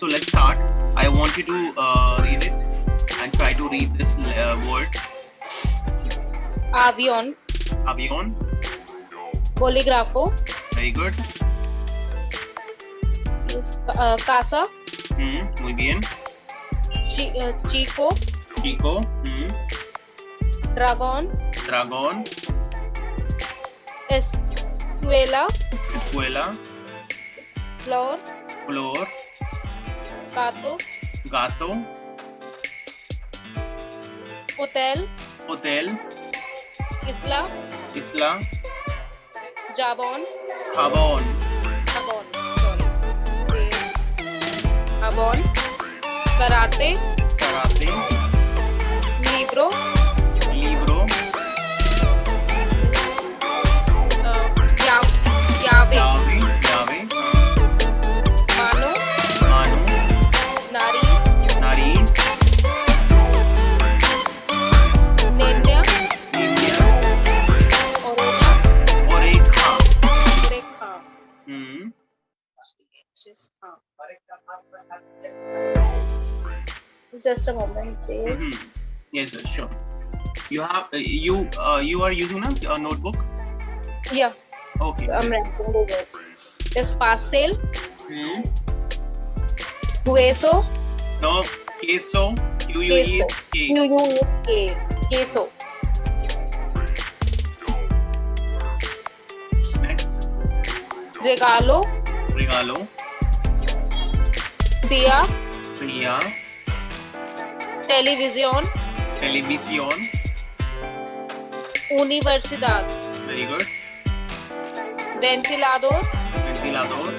So let's start. I want you to read it and try to read this word. Avión, Avión. bolígrafo, Very good. casa, Muy bien. chico, Chico. dragón, Dragón. escuela, Escuela. flor, Flor. gato, Gato. hotel, Hotel. isla, Isla. jabón, Jabón. jabón, karate, Karate. libro, Libro. llave, Llave. mano, Mano. nariz, Nariz. niña, Niña. oreja, Oreja. oreja. Just a moment, please. Yes, sir, sure. You have you are using a notebook. Yeah, Okay. so I'm writing the word. There's pastel, hueso, No, queso. queso, Q-U-E-S-K. queso, Next. regalo, Regalo. silla, Silla. televisión, Televisión. universidad, Very good. ventilador, Ventilador.